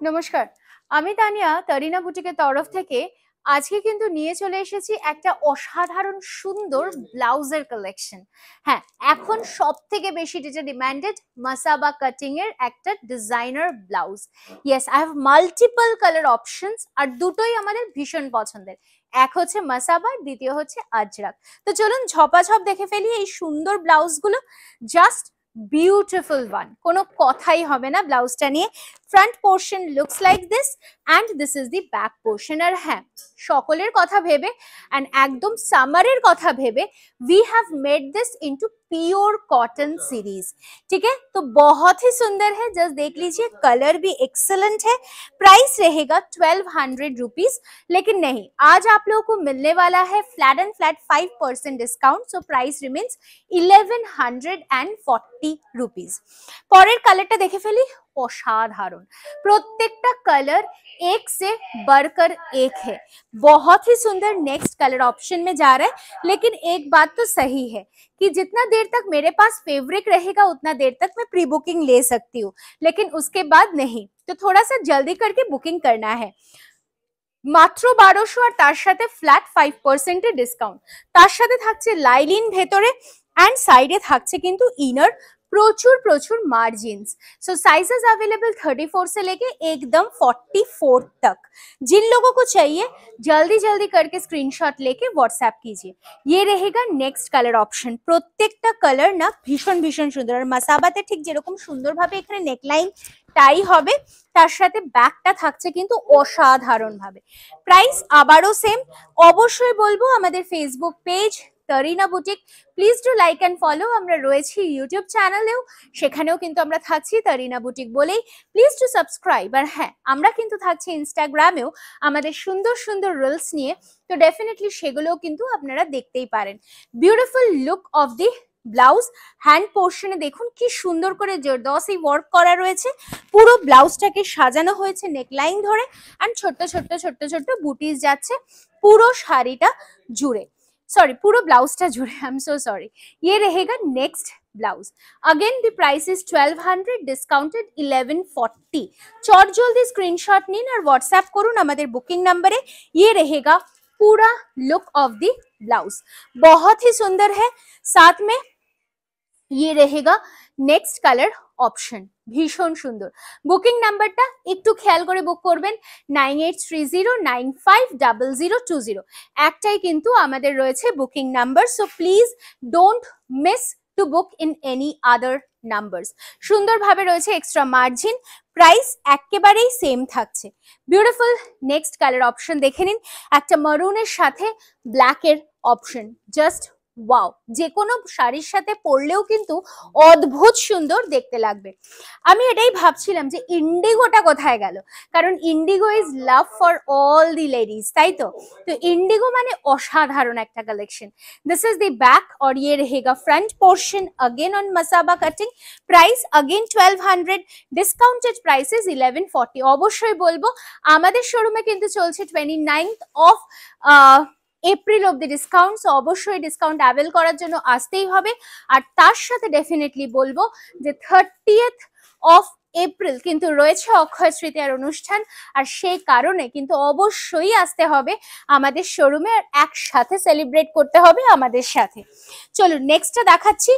নমস্কার, আমি তানিয়া তারিনা বুটিকের তরফ থেকে আজকে কিন্তু নিয়ে চলে এসেছি একটা অসাধারণ সুন্দর ব্লাউজের কালেকশন। হ্যাঁ, এখন সব থেকে বেশি যেটা ডিমান্ডেড মাসাবা কাটিং এর একটা designer blouse. Yes, I have multiple colour options আর দুটোই আমাদের ভীষণ পছন্দের। এক হচ্ছে মাসাবা, দ্বিতীয় হচ্ছে আজরাক। তো চলুন ঝপাঝপ দেখে ফেলি এই সুন্দর ব্লাউজগুলো। জাস্ট বিউটিফুল ওয়ান, কোনো কথাই হবে না ব্লাউজটা নিয়ে। Front portion looks like this and this is the back portion. আর হ্যাঁ, সকলের কথা ভেবে অ্যান্ড একদম সামারের কথা ভেবে we have made this into pure cotton series. ठीक है, तो बहुत ही सुंदर है, जस्ट देख लीजिए, कलर भी एक्सेलेंट है। प्राइस रहेगा 1200 रुपीज, लेकिन नहीं, आज आप लोगों को मिलने वाला है flat and flat 5% discount, so price remains 1140 rupees. পরের কালারটা দেখে ফেলি, অসাধারণ, প্রত্যেকটা कलर एक से बढ़कर एक है, बहुत ही सुंदर। नेक्स्ट कलर ऑप्शन में जा रहा है, लेकिन एक बात तो सही है कि जितना देर तक मेरे पास फेवरेट रहेगा उतना देर तक मैं प्री बुकिंग ले सकती हूँ, लेकिन उसके बाद नहीं, तो थोड़ा सा जल्दी करके बुकिंग करना है। মাত্র 1200 আর তার সাথে ফ্ল্যাট 5% এর ডিসকাউন্ট, তার সাথে থাকছে লাইলিন ভেতরে एंड साइडे থাকছে কিন্তু ইনার প্রচুর প্রচুর मार्जिन्स। सो साइजेस अवेलेबल 34 से लेके एकदम 44 तक। जिन लोगों को चाहिए जल्दी जल्दी करके स्क्रीनशॉट लेके व्हाट्सएप कीजिए। ये रहेगा नेक्स्ट कलर ऑप्शन। প্রত্যেকটা কালার না ভীষণ ভীষণ সুন্দর, আর মাসাবাতে ঠিক যেরকম সুন্দরভাবে এখানে নেকলাইন টাই হবে, তার সাথে ব্যাকটা থাকছে কিন্তু অসাধারণ ভাবে। প্রাইস আবারও সেম। অবশ্যই বলবো আমাদের Facebook page Tarina boutique, please do like and follow. আমরা রয়েছি ইউটিউব চ্যানেলেও, সেখানেও কিন্তু আমরা থাকছি তারিনা বুটিক বলেই, প্লিজ ডু সাবস্ক্রাইব। আর হ্যাঁ, আমরা কিন্তু থাকছি ইনস্টাগ্রামেও আমাদের সুন্দর সুন্দর রিলস নিয়ে, তো ডেফিনেটলি সেগুলোও কিন্তু আপনারা দেখতেই পারেন। Beautiful look of the blouse. Hand পোর্শনে দেখুন কি সুন্দর করে জরদস্তি ওয়ার্ক করা রয়েছে, পুরো ব্লাউজটাকে সাজানো হয়েছে নেকলাইন ধরে, অ্যান্ড ছোট্ট ছোট্ট ছোট্ট ছোট্ট বুটিস যাচ্ছে পুরো শাড়িটা জুড়ে, सॉरी पूरा ब्लाउजটা জুড়ে। I am so sorry. ये रहेगा next blouse. Again the price is 1200, discounted 1140। चट जल्दी स्क्रीनशॉट নিন আর व्हाट्सएप করুন আমাদের বুকিং নম্বরে। ये रहेगा पूरा लुक ऑफ द ब्लाउज, बहुत ही सुंदर है। साथ में ये रहेगा नेक्स्ट कलर ऑप्शन, ভীষণ সুন্দর। বুকিং নাম্বারটা একটু খেয়াল করে বুক করবেন, 9830950020। একটাই কিন্তু আমাদের রয়েছে booking number, so please don't miss to book in any other numbers. সুন্দরভাবে রয়েছে এক্সট্রা মার্জিন, প্রাইস একেবারেই সেম থাকছে। বিউটিফুল নেক্সট কালার অপশন দেখে নিন, একটা মারুনের সাথে ব্ল্যাকের অপশন, জাস্ট ওয়াও, যে কোনো শাড়ির সাথে পরলেও কিন্তু অদ্ভুত সুন্দর দেখতে লাগবে। আমি এটাই ভাবছিলাম যে ইন্ডিগোটা কোথায় গেল, কারণ Indigo is love for all the ladies, তাই তো? তো ইন্ডিগো মানে অসাধারণ একটা collection. This is the back और ये रहेगा front portion again on Masaba cutting. Price again 1200, discounted price is 1140। অবশ্যই বলবো আমাদের শোরুমে কিন্তু চলছে 29th অফ এপ্রিল অব্দি ডিসকাউন্ট, সো অবশ্যই ডিসকাউন্ট অ্যাভেল করার জন্য আসতেই হবে। আর তার সাথে ডেফিনেটলি বলবো যে 30th অফ এপ্রিল কিন্তু রয়েছে অক্ষয় তৃতীয়ার অনুষ্ঠান, আর সেই কারণে কিন্তু অবশ্যই আসতে হবে আমাদের শোরুমে, আর একসাথে সেলিব্রেট করতে হবে আমাদের সাথে। চলুন নেক্সটটা দেখাচ্ছি,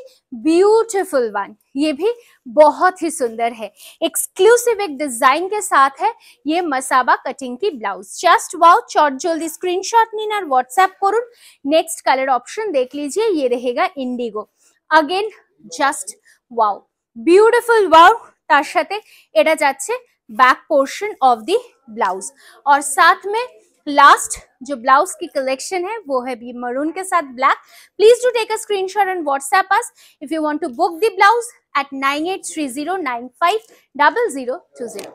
ब्यूटीफुल वन। ये भी बहुत ही सुंदर है, एक्सक्लूसिव एक डिजाइन के साथ है ये मसाबा कटिंग की ब्लाउज। जस्ट वाओ, चट जल्दी स्क्रीनशॉट নিন আর व्हाट्सएप করুন। नेक्स्ट कलर ऑप्शन देख लीजिए, ये रहेगा Indigo. Again just wow, beautiful wow. তার সাথে এটা যাচ্ছে back portion of the blouse, और साथ में लास्ट जो ब्लाउज की कलेक्शन है वो है भी मरून के साथ black. Please do take a screenshot and WhatsApp us if you want to book the blouse at 9830950020।